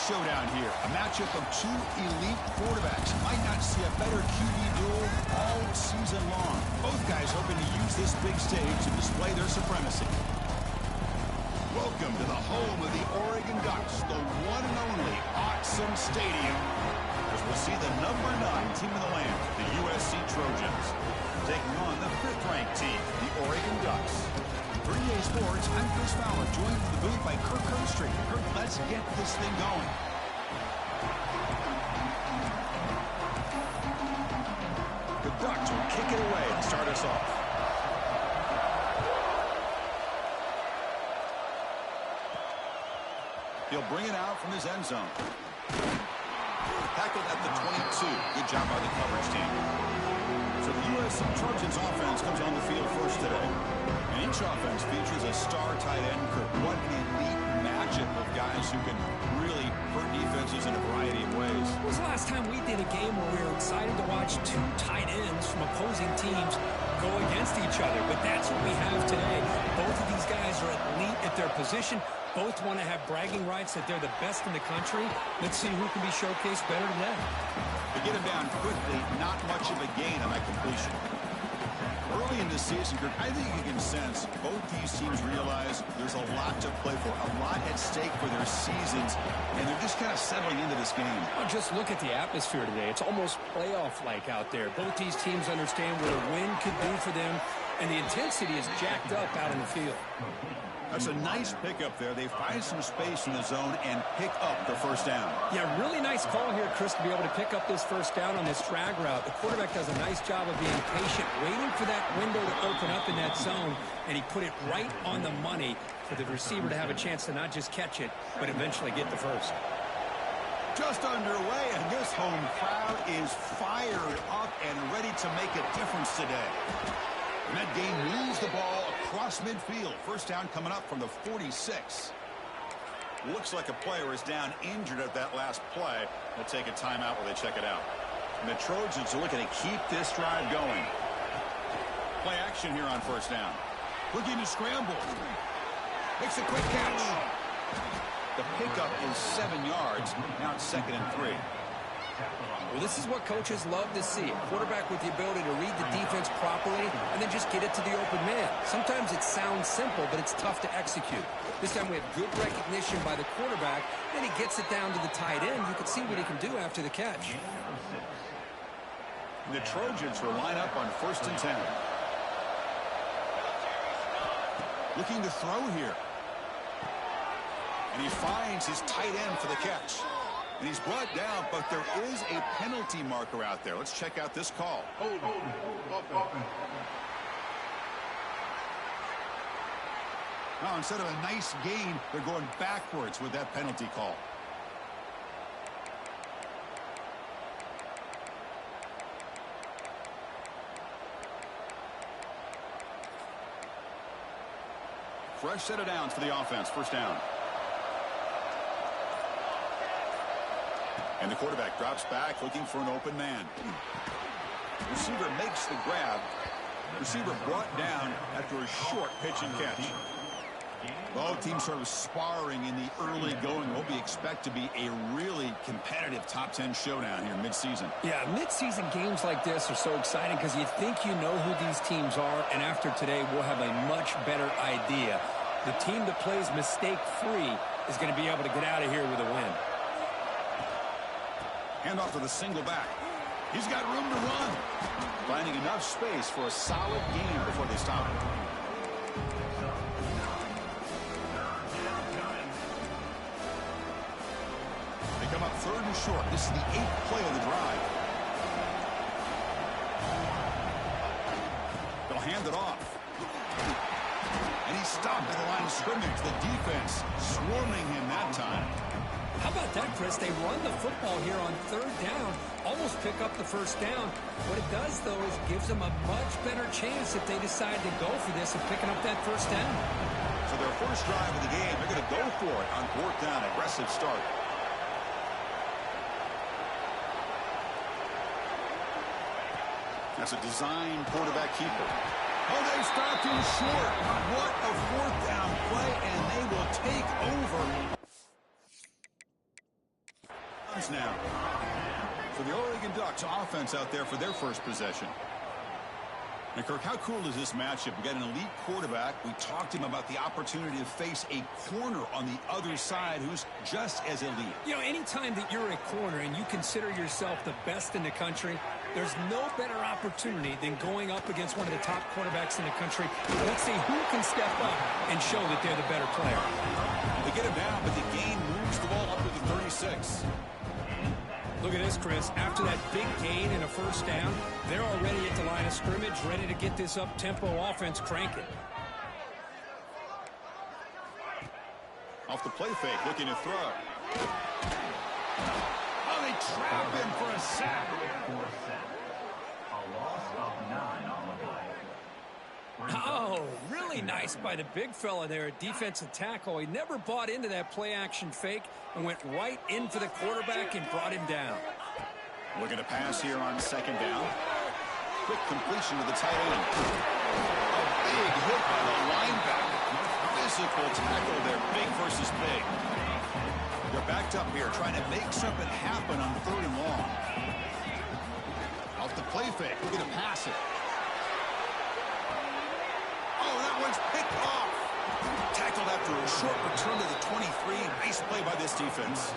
showdown here. A matchup of two elite quarterbacks. Might not see a better QB duel all season long. Both guys hoping to use this big stage to display their supremacy. Welcome to the home of the Oregon Ducks, the one and only Awesome Stadium, as we'll see the #9 team in the land, the USC Trojans, taking on the 5th-ranked team, the Oregon Ducks. For EA Sports, I'm Chris Fowler, joined in the booth by Kirk Herbstreit. Kirk, let's get this thing going. The Ducks will kick it away and start us off. He'll bring it out from his end zone. Tackled at the 22. Good job by the coverage team. So the USC Trojans offense comes on the field first today. And each offense features a star tight end. What an elite matchup of guys who can really hurt defenses in a variety of ways. When was the last time we did a game where we were excited to watch two tight ends from opposing teams go against each other? But that's what we have today. Both of these guys are elite at their position. Both want to have bragging rights that they're the best in the country. Let's see who can be showcased better today. To get him down quickly, not much of a gain on that completion. Early in the season, I think you can sense both these teams realize there's a lot to play for, a lot at stake for their seasons, and they're just kind of settling into this game. Well, just look at the atmosphere today. It's almost playoff-like out there. Both these teams understand what a win could do for them, and the intensity is jacked up out in the field. That's a nice pickup there. They find some space in the zone and pick up the first down. Yeah, really nice call here, Chris, to be able to pick up this first down on this drag route. The quarterback does a nice job of being patient, waiting for that window to open up in that zone, and he put it right on the money for the receiver to have a chance to not just catch it, but eventually get the first. Just underway, and this home crowd is fired up and ready to make a difference today. And that game moves the ball across midfield. First down coming up from the 46. Looks like a player is down injured at that last play. We'll take a timeout while they check it out. And the Trojans are looking to keep this drive going. Play action here on first down. Looking to scramble. Makes a quick catch. The pickup is 7 yards. Now it's 2nd and 3. Well, this is what coaches love to see. A quarterback with the ability to read the defense properly and then just get it to the open man. Sometimes it sounds simple, but it's tough to execute. This time we have good recognition by the quarterback, then he gets it down to the tight end. You can see what he can do after the catch. The Trojans will line up on 1st and 10. Looking to throw here. And he finds his tight end for the catch. And he's brought down, but there is a penalty marker out there. Let's check out this call. Now, instead of a nice gain, they're going backwards with that penalty call. Fresh set of downs for the offense. First down. And the quarterback drops back, looking for an open man. Receiver makes the grab. Receiver brought down after a short pitch and catch. Both teams sort of sparring in the early going. What we expect to be a really competitive top 10 showdown here mid-season. Yeah, mid-season games like this are so exciting because you think you know who these teams are, and after today we'll have a much better idea. The team that plays mistake-free is going to be able to get out of here with a win. Hand off to the single back. He's got room to run. Finding enough space for a solid gain before they stop him. They come up 3rd and short. This is the 8th play of the drive. They'll hand it off. And he's stopped at the line of scrimmage. The defense swarming him that time. How about that, Chris? They run the football here on 3rd down, almost pick up the first down. What it does, though, is gives them a much better chance if they decide to go for this of picking up that first down. So their first drive of the game, they're going to go for it on 4th down. Aggressive start. That's a design quarterback keeper. Oh, they stopped him short. What a 4th down play, and they will take over. Now, for the Oregon Ducks offense out there for their first possession. And Kirk, how cool is this matchup? We got an elite quarterback. We talked to him about the opportunity to face a corner on the other side who's just as elite. You know, anytime that you're a corner and you consider yourself the best in the country, there's no better opportunity than going up against one of the top quarterbacks in the country. Let's see who can step up and show that they're the better player. They get him down, but the gain moves the ball up to the 36. Look at this, Chris. After that big gain and a first down, they're already at the line of scrimmage, ready to get this up-tempo offense cranking. Off the play fake, looking to throw. Oh, they trap him for a sack. A loss of 9 on the play. Oh, really nice by the big fella there at defensive tackle. He never bought into that play-action fake and went right in for the quarterback and brought him down. Looking to pass here on second down. Quick completion to the tight end. A big hit by the linebacker. Physical tackle there, big versus big. They're backed up here trying to make something happen on 3rd and long. Off the play fake, looking to pass it. Oh, that one's picked off. Tackled after a short return to the 23. Nice play by this defense.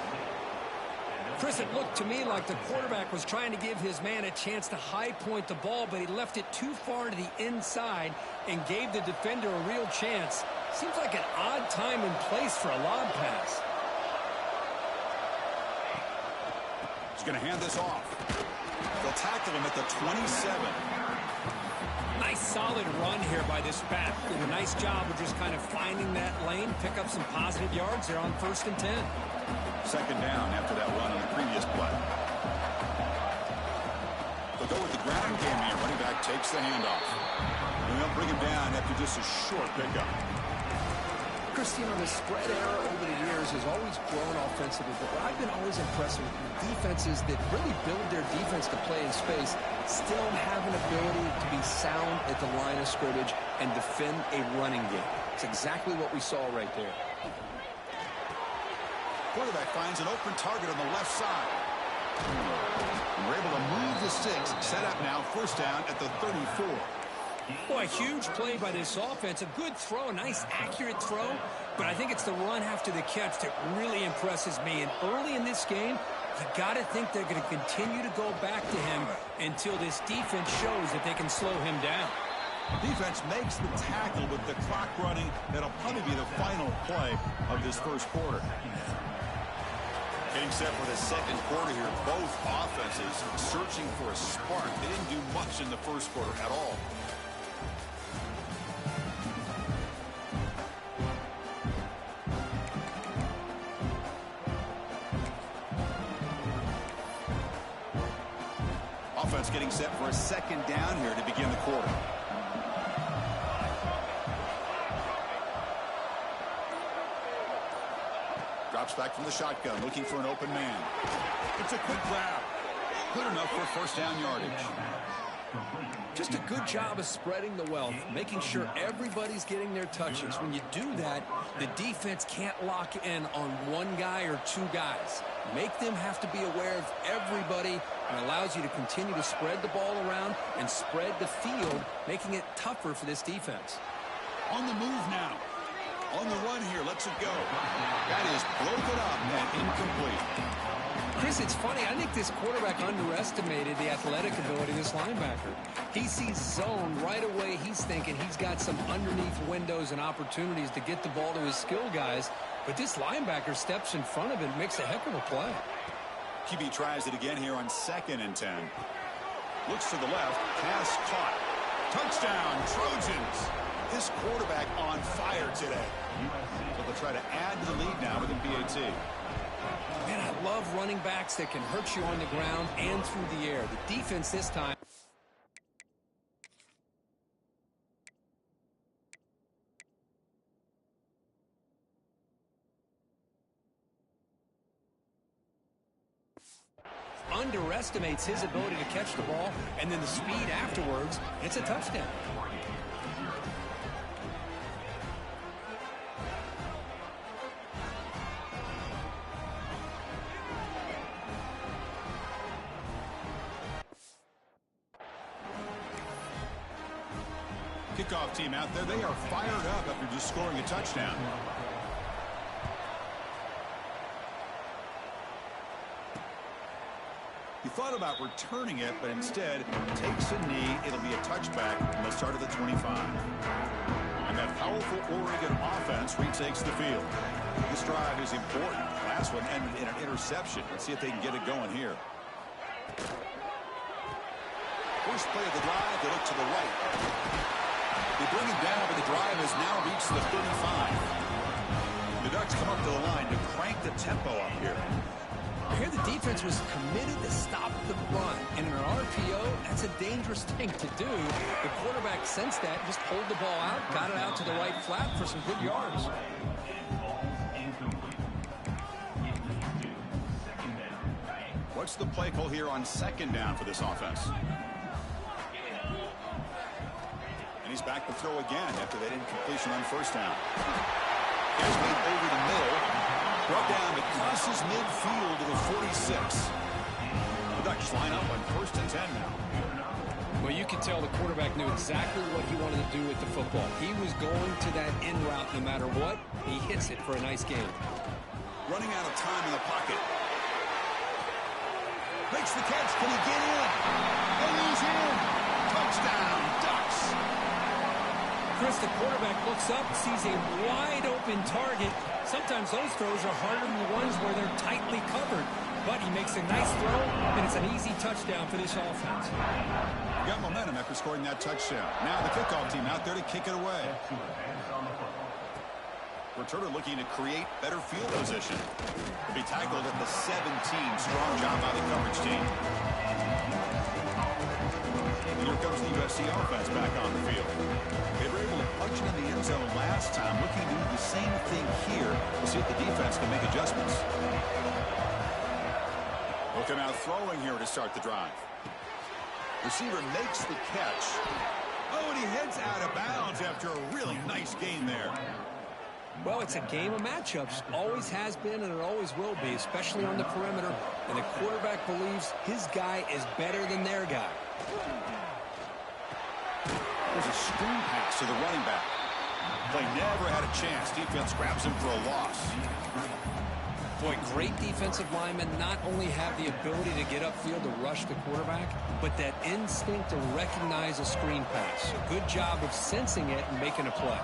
Chris, it looked to me like the quarterback was trying to give his man a chance to high point the ball, but he left it too far to the inside and gave the defender a real chance. Seems like an odd time and place for a lob pass. He's going to hand this off. They'll tackle him at the 27. Nice solid run here by this back. Did a nice job of just kind of finding that lane, pick up some positive yards there on 1st and 10. Second down after that run on the previous play. They'll go with the ground game here. Running back takes the handoff. And they'll bring him down after just a short pickup. Christine, the spread era over the years has always grown offensively, but what I've been always impressed with defenses that really build their defense to play in space still have an ability to be sound at the line of scrimmage and defend a running game. It's exactly what we saw right there. Quarterback finds an open target on the left side. And we're able to move the sticks. Set up now, 1st down at the 34. Boy, a huge play by this offense. A good throw, a nice accurate throw. But I think it's the run after the catch that really impresses me. And early in this game, you got to think they're going to continue to go back to him until this defense shows that they can slow him down. Defense makes the tackle with the clock running. That'll probably be the final play of this first quarter. Getting set for the second quarter here. Both offenses searching for a spark. They didn't do much in the first quarter at all. Offense getting set for a second down here to begin the quarter. Drops back from the shotgun, looking for an open man. It's a quick grab. Good enough for 1st down yardage. Just a good job of spreading the wealth, making sure everybody's getting their touches. When you do that, the defense can't lock in on one guy or two guys. Make them have to be aware of everybody, and allows you to continue to spread the ball around and spread the field, making it tougher for this defense. On the move now. On the run here, lets it go. That is broken up and incomplete. Chris, it's funny. I think this quarterback underestimated the athletic ability of this linebacker. He sees zone right away. He's thinking he's got some underneath windows and opportunities to get the ball to his skill guys. But this linebacker steps in front of it and makes a heck of a play. QB tries it again here on 2nd and 10. Looks to the left. Pass caught. Touchdown, Trojans. This quarterback on fire today. So they'll try to add to the lead now with a PAT. Man, I love running backs that can hurt you on the ground and through the air. The defense this time. Underestimates his ability to catch the ball, and then the speed afterwards. It's a touchdown. Kickoff team out there. They are fired up after just scoring a touchdown. He thought about returning it, but instead takes a knee. It'll be a touchback, and they'll start at the 25. And that powerful Oregon offense retakes the field. This drive is important. Last one ended in an interception. Let's see if they can get it going here. First play of the drive, they look to the right. They bring it down, but the drive has now reached the 35. The Ducks come up to the line to crank the tempo up here. Here the defense was committed to stop the run. And in an RPO, that's a dangerous thing to do. The quarterback sensed that, just pulled the ball out, got it out to the right flat for some good yards. What's the play call here on second down for this offense? And he's back to throw again after that incompletion on first down. Here's made over the middle. Brought down, but crosses midfield to the 46. The Ducks line up on first and 10 now. Well, you could tell the quarterback knew exactly what he wanted to do with the football. He was going to that in route no matter what. He hits it for a nice game. Running out of time in the pocket. Makes the catch. Can he get in? And he's in. Touchdown, Ducks. Chris, the quarterback looks up, sees a wide-open target. Sometimes those throws are harder than the ones where they're tightly covered. But he makes a nice throw, and it's an easy touchdown for this offense. Got momentum after scoring that touchdown. Now the kickoff team out there to kick it away. Returner looking to create better field position. To be tackled at the 17. Strong job by the coverage team. And here comes the USC offense back on the field. They were able to punch it in the end zone last time. Looking to do the same thing here to see if the defense can make adjustments. Looking out throwing here to start the drive. Receiver makes the catch. Oh, and he heads out of bounds after a really nice gain there. Well, it's a game of matchups. Always has been, and it always will be, especially on the perimeter. And the quarterback believes his guy is better than their guy. There's a screen pass to the running back. Play never had a chance. Defense grabs him for a loss. Boy, great defensive linemen not only have the ability to get upfield to rush the quarterback, but that instinct to recognize a screen pass. A good job of sensing it and making a play.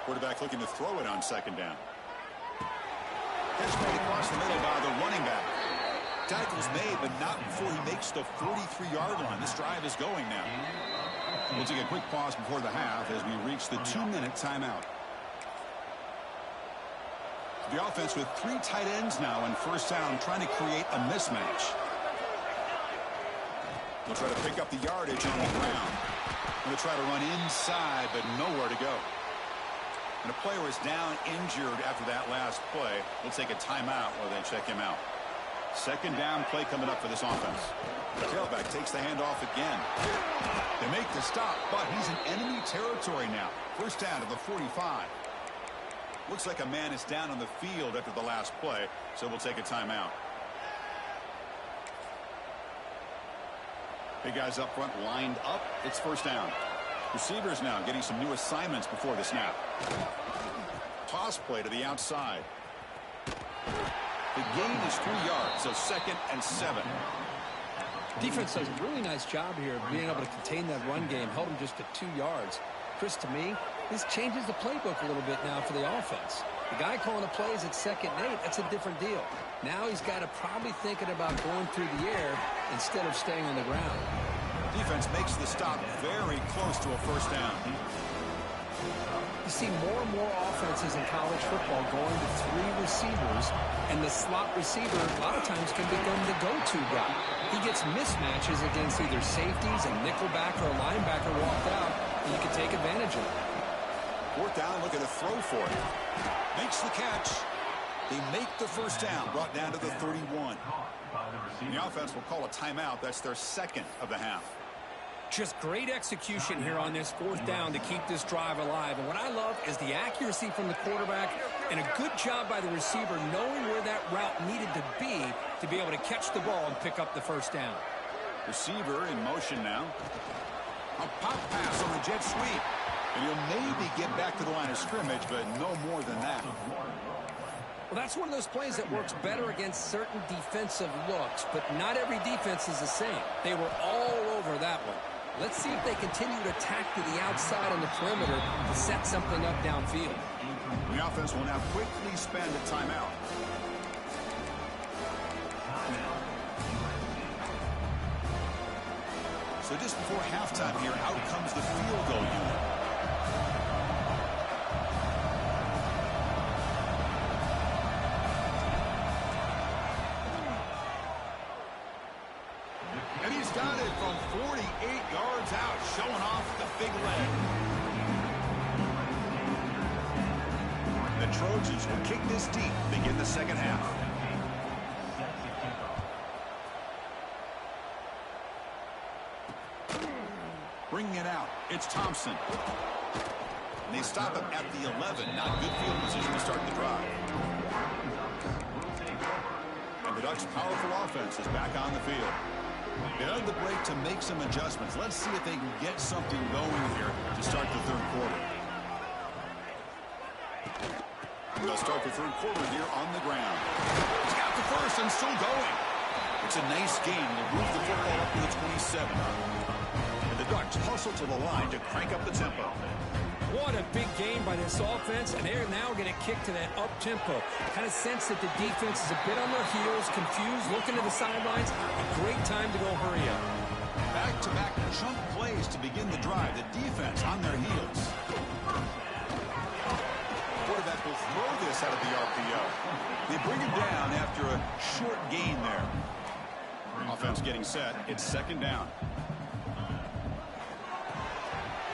Quarterback looking to throw it on second down. Catch made across the middle by the running back. Tackle's made, but not before he makes the 43-yard line. This drive is going now. We'll take a quick pause before the half as we reach the 2-minute timeout. The offense with 3 tight ends now in first down, trying to create a mismatch. They'll try to pick up the yardage on the ground. They'll try to run inside, but nowhere to go. And a player is down injured after that last play. We'll take a timeout while they check him out. Second down play coming up for this offense. The tailback takes the handoff again. They make the stop, but he's in enemy territory now. First down to the 45. Looks like a man is down on the field after the last play, so we'll take a timeout. Big guys up front lined up. It's first down. Receivers now getting some new assignments before the snap. Toss play to the outside. The gain is 3 yards, so second and 7. Defense does a really nice job here of being able to contain that run game, held him just to 2 yards. Chris, to me, this changes the playbook a little bit now for the offense. The guy calling the plays at 2nd and 8, that's a different deal. Now he's got to probably thinking about going through the air instead of staying on the ground. Defense makes the stop very close to a first down. You see more and more offenses in college football going to 3 receivers, and the slot receiver a lot of times can become the go-to guy. He gets mismatches against either safeties, a nickelback, or a linebacker walked out, and you can take advantage of it. Fourth down, looking to throw for it. Makes the catch. They make the first down, brought down to the 31. And the offense will call a timeout. That's their second of the half. Just great execution here on this fourth down to keep this drive alive. And what I love is the accuracy from the quarterback and a good job by the receiver knowing where that route needed to be able to catch the ball and pick up the first down. Receiver in motion now. A pop pass on the jet sweep. And he'll maybe get back to the line of scrimmage, but no more than that. Well, that's one of those plays that works better against certain defensive looks, but not every defense is the same. They were all over that one. Let's see if they continue to attack to the outside on the perimeter to set something up downfield. The offense will now quickly spend a timeout. So just before halftime here, out comes the field goal unit. And he's got it from 48 yards out, showing off the big leg. The Trojans will kick this deep, begin the second half. Bringing it out, it's Thompson. And they stop him at the 11. Not good field position to start the drive. And the Ducks' powerful offense is back on the field. They had the break to make some adjustments. Let's see if they can get something going here to start the third quarter. They'll start the third quarter here on the ground. He's got the first and still going. It's a nice game. They'll move the football up to the 27. And the Ducks hustle to the line to crank up the tempo. What a big game by this offense, and they're now going to kick to that up-tempo. Kind of sense that the defense is a bit on their heels, confused, looking to the sidelines. A great time to go hurry up. Back-to-back chunk plays to begin the drive. The defense on their heels. Quarterback will throw this out of the RPO. They bring it down after a short gain there. Offense getting set. It's second down.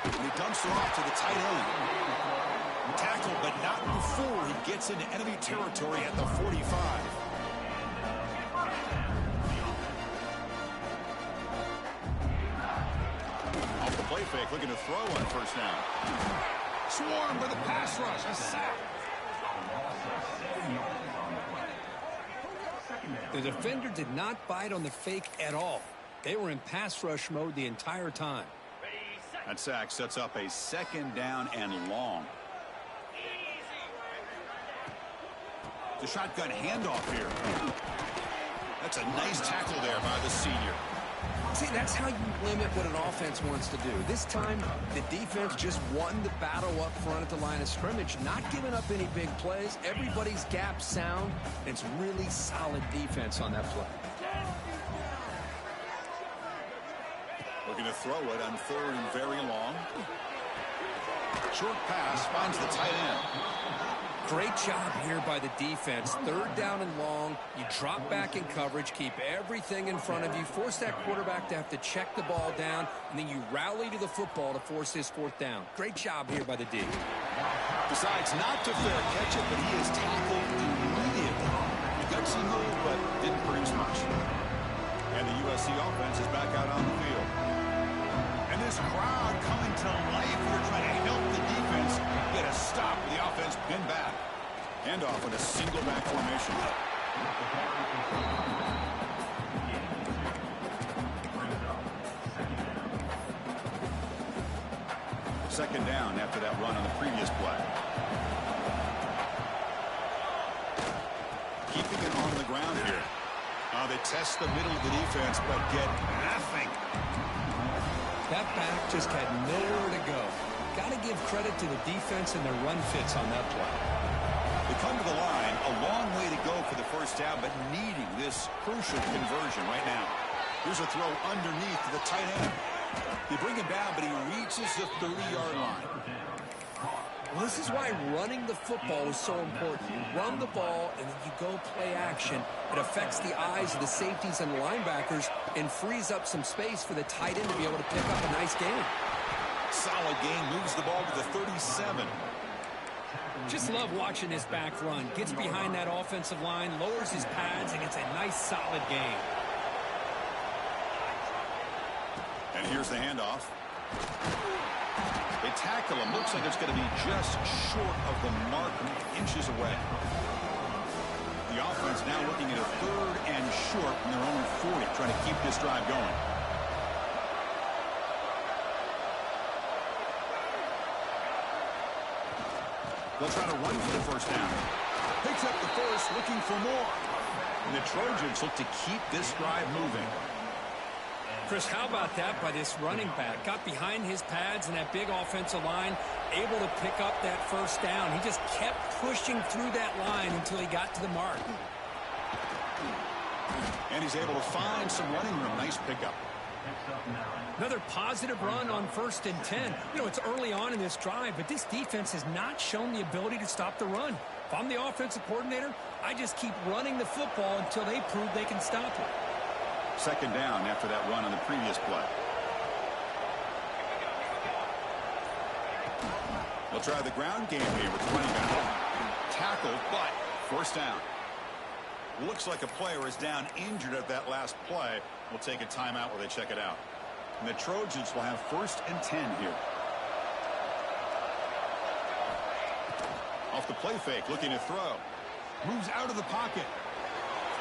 And he dumps it off to the tight end. Tackled, but not before he gets into enemy territory at the 45. Off the play fake, looking to throw on first down. Swarmed with a pass rush, a sack. The defender did not bite on the fake at all. They were in pass rush mode the entire time. That sack sets up a second down and long. The shotgun handoff here. That's a nice tackle there by the senior. See, that's how you limit what an offense wants to do. This time, the defense just won the battle up front at the line of scrimmage, not giving up any big plays. Everybody's gap sound, and it's really solid defense on that play. Looking to throw it on third and very long. Short pass finds the tight end. Great job here by the defense. Third down and long. You drop back in coverage, keep everything in front of you, force that quarterback to have to check the ball down, and then you rally to the football to force this fourth down. Great job here by the D. Decides not to fair catch it, but he is tackled immediately. The gutsy move, but didn't produce much. And the USC offense is back out on the field. And this crowd coming to life here trying to help the defense get a stop with the offense pinned back. Handoff with a single back formation. Second down after that run on the previous play. Keeping it on the ground here. They test the middle of the defense, but get nothing. That back just had nowhere to go. Got to give credit to the defense and their run fits on that play. They come to the line, a long way to go for the first down, but needing this crucial conversion right now. Here's a throw underneath to the tight end. They bring him down, but he reaches the 30-yard line. Well, this is why running the football is so important. You run the ball, and then you go play action. It affects the eyes of the safeties and the linebackers and frees up some space for the tight end to be able to pick up a nice gain. Solid gain, moves the ball to the 37. Just love watching this back run. Gets behind that offensive line, lowers his pads, and gets a nice solid gain. And here's the handoff. They tackle him. Looks like it's going to be just short of the mark, inches away. The offense now looking at a 3rd and short from their own 40, trying to keep this drive going. They'll try to run for the first down. Picks up the first, looking for more. And the Trojans look to keep this drive moving. Chris, how about that by this running back? Got behind his pads and that big offensive line, able to pick up that first down. He just kept pushing through that line until he got to the mark. And he's able to find some running room. Nice pickup. Another positive run on 1st and 10. You know, it's early on in this drive, but this defense has not shown the ability to stop the run. If I'm the offensive coordinator, I just keep running the football until they prove they can stop it. 2nd down after that run on the previous play. They'll try the ground game here with the running back. Tackled, but 1st down. Looks like a player is down injured at that last play. We'll take a timeout while they check it out. And the Trojans will have 1st and 10 here. Off the play fake, looking to throw. Moves out of the pocket.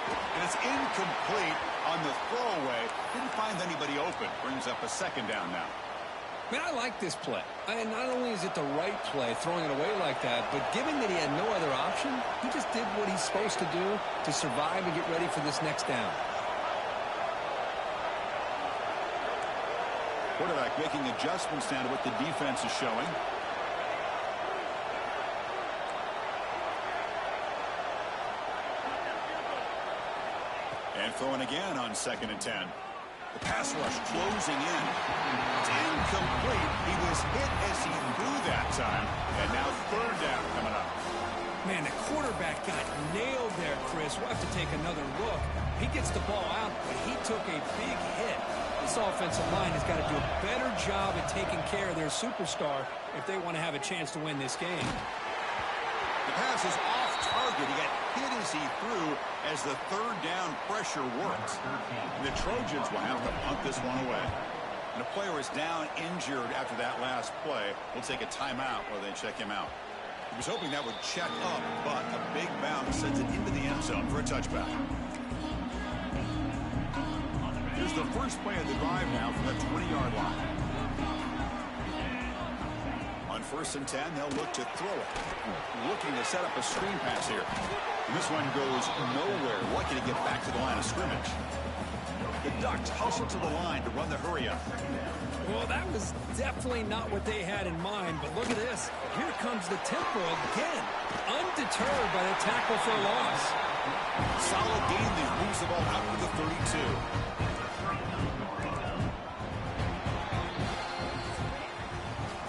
And it's incomplete on the throwaway. Didn't find anybody open. Brings up a 2nd down now. Man, I like this play. And not only is it the right play, throwing it away like that, but given that he had no other option, he just did what he's supposed to do to survive and get ready for this next down. Quarterback making adjustments down to what the defense is showing. And throwing again on 2nd and 10. The pass rush closing in. It's incomplete. He was hit as he threw that time. And now 3rd down coming up. Man, the quarterback got nailed there, Chris. We'll have to take another look. He gets the ball out, but he took a big hit. This offensive line has got to do a better job at taking care of their superstar if they want to have a chance to win this game. The pass is off target. He got hit as he threw as the 3rd down pressure works. The Trojans will have to punt this one away. And a player is down injured after that last play. We'll take a timeout while they check him out. He was hoping that would check up, but a big bounce sends it into the end zone for a touchback. Here's the first play of the drive now from the 20-yard line. On 1st and 10, they'll look to throw it. Looking to set up a screen pass here. And this one goes nowhere. Lucky to get back to the line of scrimmage. The Ducks hustle to the line to run the hurry-up. Well, that was definitely not what they had in mind, but look at this. Here comes the tempo again. Undeterred by the tackle for a loss. Solid game there. Moves the ball out to the 32.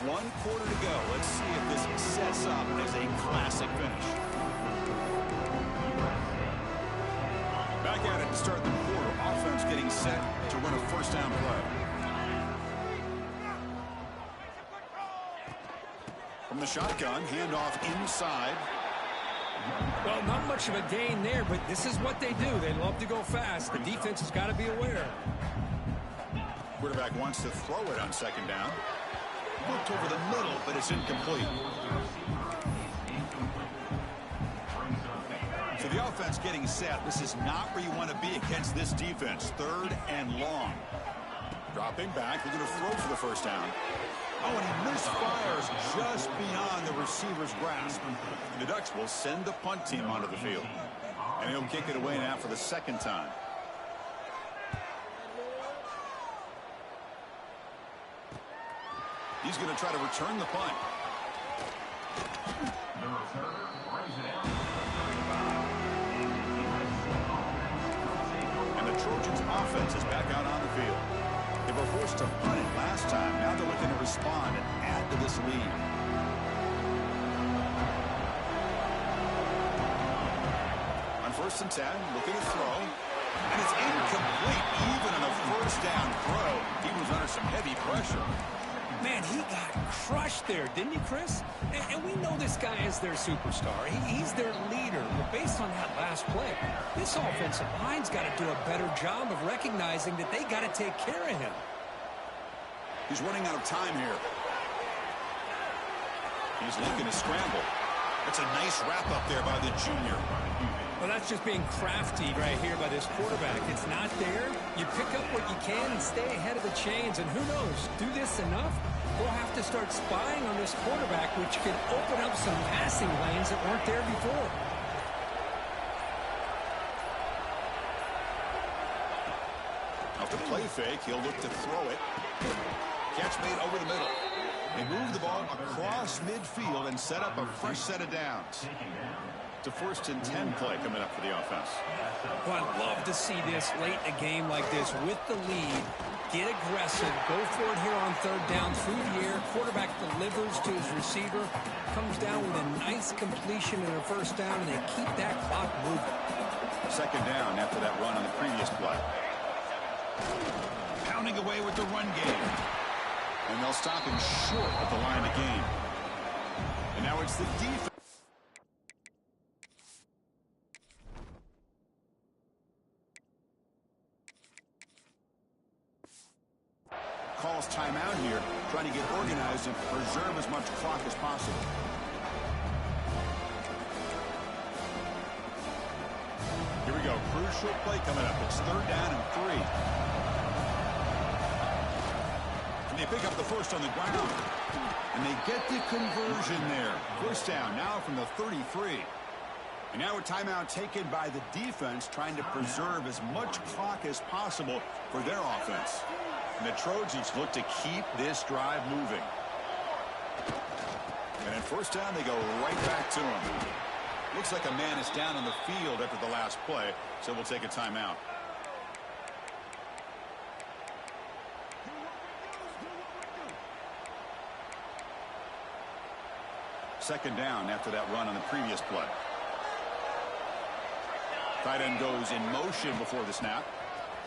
One quarter to go. Let's see if this sets up as a classic finish. Back at it to start the quarter. Offense getting set to run a 1st down play. From the shotgun, handoff inside. Well, not much of a gain there, but this is what they do. They love to go fast. The defense has got to be aware. Quarterback wants to throw it on 2nd down. Looked over the middle, but it's incomplete. So the offense getting set. This is not where you want to be against this defense. 3rd and long. Dropping back. They're going to throw for the 1st down. Oh, and he misfires just beyond the receiver's grasp. The Ducks will send the punt team onto the field. And he'll kick it away now for the 2nd time. He's going to try to return the punt. And the Trojans offense is back out on the field. They were forced to punt it last time. Now they're looking to respond and add to this lead. On 1st and 10, looking to throw. And it's incomplete. Even on a 1st down throw, he was under some heavy pressure. Man, he got crushed there, didn't he, Chris? And we know this guy is their superstar. He's their leader. But based on that last play, this offensive line's got to do a better job of recognizing that they got to take care of him. He's running out of time here. He's looking to scramble. That's a nice wrap up there by the junior. Well, that's just being crafty right here by this quarterback. It's not there. You pick up what you can and stay ahead of the chains. And who knows, do this enough, we'll have to start spying on this quarterback, which could open up some passing lanes that weren't there before. Off the play fake, he'll look to throw it. Catch made over the middle. They move the ball across midfield and set up a fresh set of downs. It's a 1st and 10 play coming up for the offense. Well, I'd love to see this late in a game like this with the lead. Get aggressive. Go for it here on 3rd down through the air. Quarterback delivers to his receiver. Comes down with a nice completion and a 1st down, and they keep that clock moving. 2nd down after that run on the previous play. Pounding away with the run game. And they'll stop him short of the line of game. And now it's the defense. Calls timeout here, trying to get organized and preserve as much clock as possible. Here we go. Crucial play coming up. It's 3rd down and 3. And they pick up the 1st on the ground. And they get the conversion there. 1st down now from the 33. And now a timeout taken by the defense, trying to preserve as much clock as possible for their offense. And the Trojans look to keep this drive moving. And at 1st down, they go right back to him. Looks like a man is down on the field after the last play, so we'll take a timeout. Second down after that run on the previous play. Tight end goes in motion before the snap.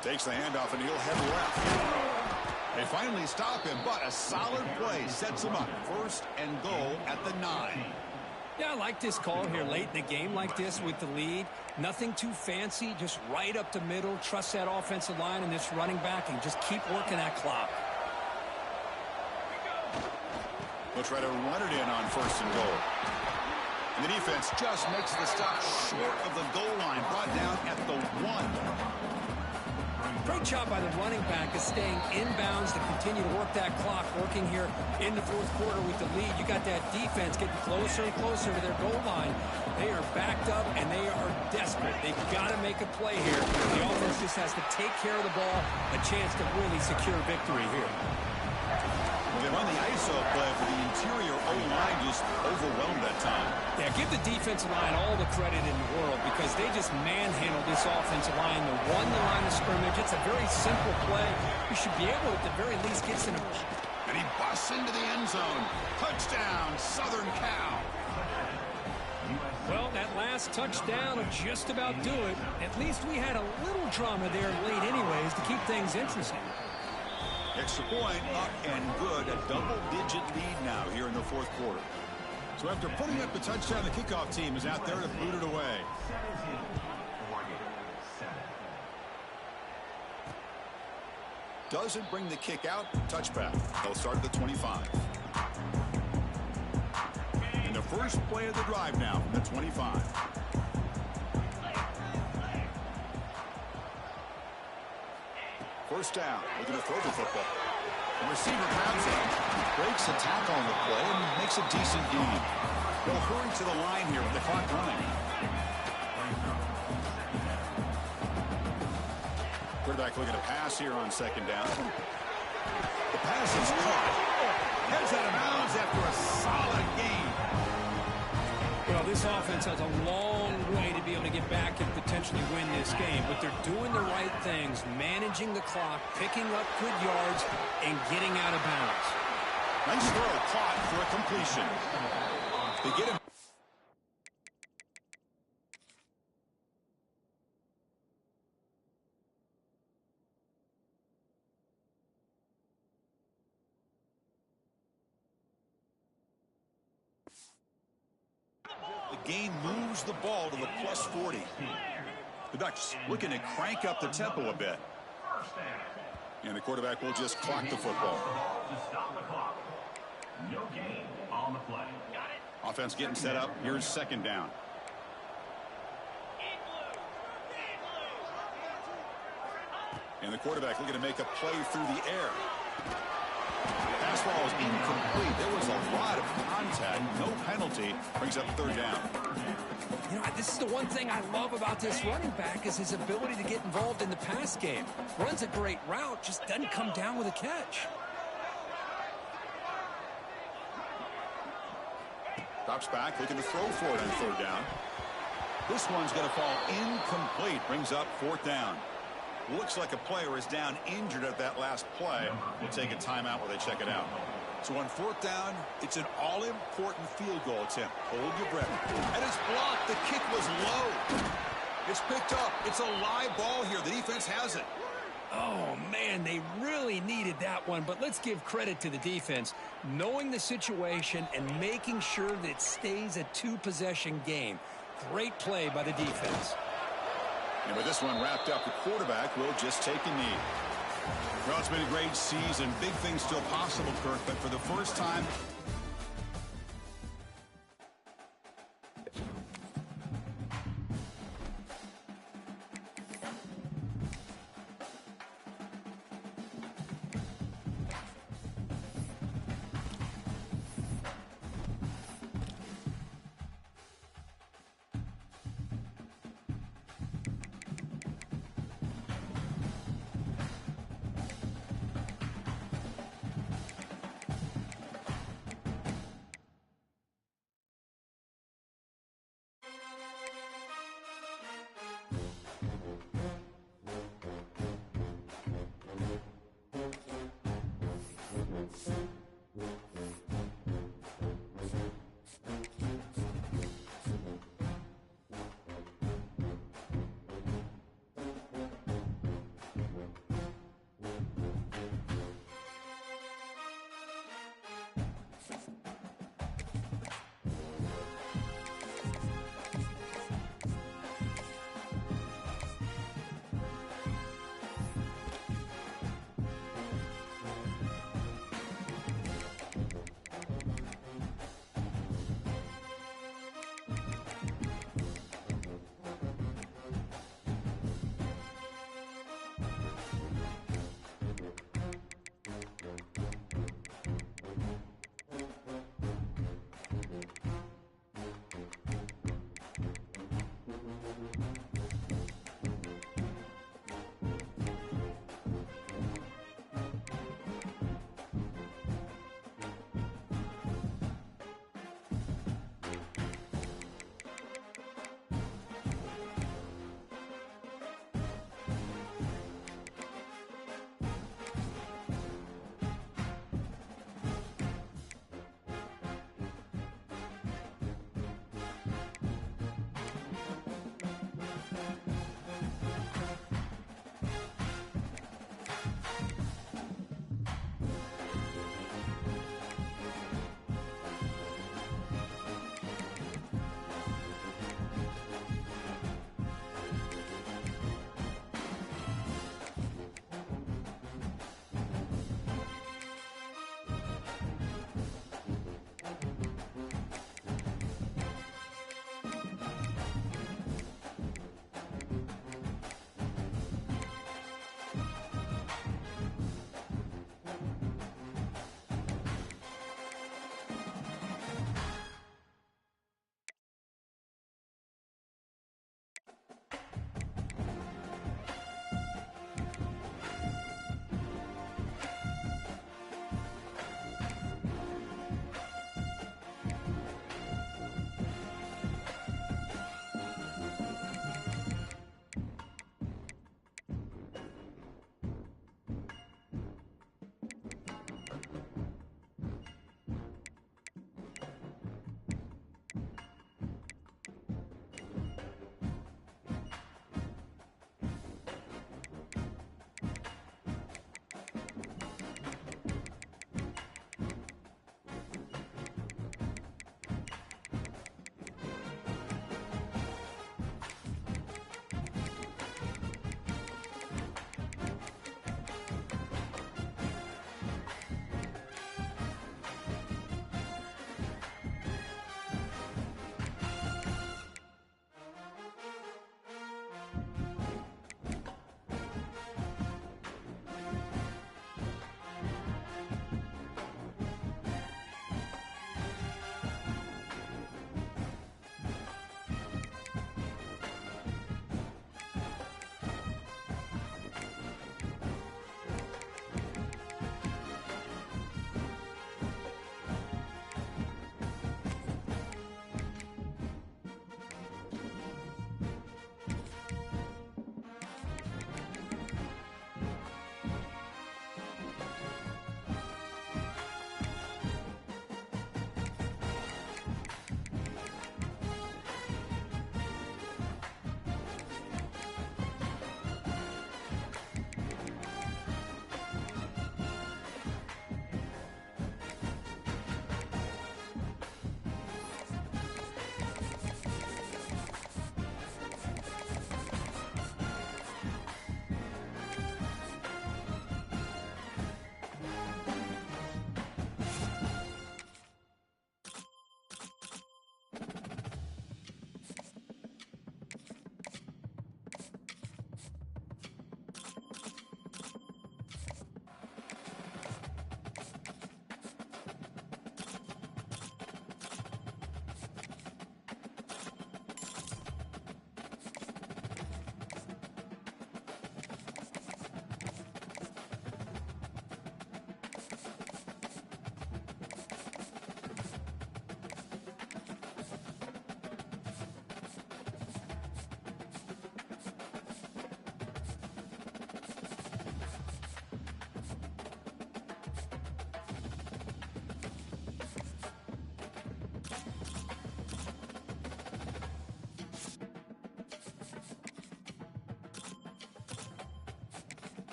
Takes the handoff, and he'll head left. They finally stop him, but a solid play sets him up. 1st and goal at the 9. Yeah, I like this call here late in the game like this with the lead. Nothing too fancy, just right up the middle. Trust that offensive line and this running back and just keep working that clock. They'll try to run it in on 1st and goal. And the defense just makes the stop short of the goal line, brought down at the 1. Great job by the running back of staying inbounds to continue to work that clock, working here in the 4th quarter with the lead. You got that defense getting closer and closer to their goal line. They are backed up, and they are desperate. They've got to make a play here. The offense just has to take care of the ball, a chance to really secure victory here. Well, they run the ISO play, but the interior O-line just overwhelmed that time. Yeah, give the defensive line all the credit in the world because they just manhandled this offensive line. They won the line of scrimmage. It's a very simple play. You should be able to, at the very least, get some. And he busts into the end zone. Touchdown, Southern Cal. Well, that last touchdown will just about do it. At least we had a little drama there late anyways to keep things interesting. Extra point up and good. A double-digit lead now here in the 4th quarter. So after putting up the touchdown, the kickoff team is out there to boot it away. Doesn't bring the kick out. Touchback. They'll start at the 25. And the first play of the drive now from the 25. First down. Looking to throw the football. The receiver grabs it, breaks a tackle on the play, and makes a decent gain. They'll hurry to the line here with the clock running. Quarterback looking to pass here on 2nd down. The pass is caught. Heads out of bounds after a solid gain. Well, this offense has a long way to be able to get back and potentially win this game, but they're doing the right things, managing the clock, picking up good yards, and getting out of bounds. Nice throw caught for a completion. They get him. The game moves the ball to the +40. The Ducks looking to crank up the tempo a bit. And the quarterback will just clock the football. To stop the clock. No gain on the play. Got it. Offense getting set up. Here's second down. And the quarterback looking to make a play through the air. Pass ball is incomplete. There was a lot of contact. No penalty. Brings up third down. You know, this is the one thing I love about this running back is his ability to get involved in the pass game. Runs a great route, just doesn't come down with a catch. Drops back, looking to throw for it on third down. This one's going to fall incomplete. Brings up fourth down. Looks like a player is down injured at that last play. We'll take a timeout while they check it out. So on fourth down, it's an all-important field goal attempt. Hold your breath. And it's blocked. The kick was low. It's picked up. It's a live ball here. The defense has it. Oh, man, they really needed that one. But let's give credit to the defense. Knowing the situation and making sure that it stays a two-possession game. Great play by the defense. And with this one wrapped up, the quarterback will just take a knee. Well, it's been a great season. Big things still possible, Kirk, but for the first time,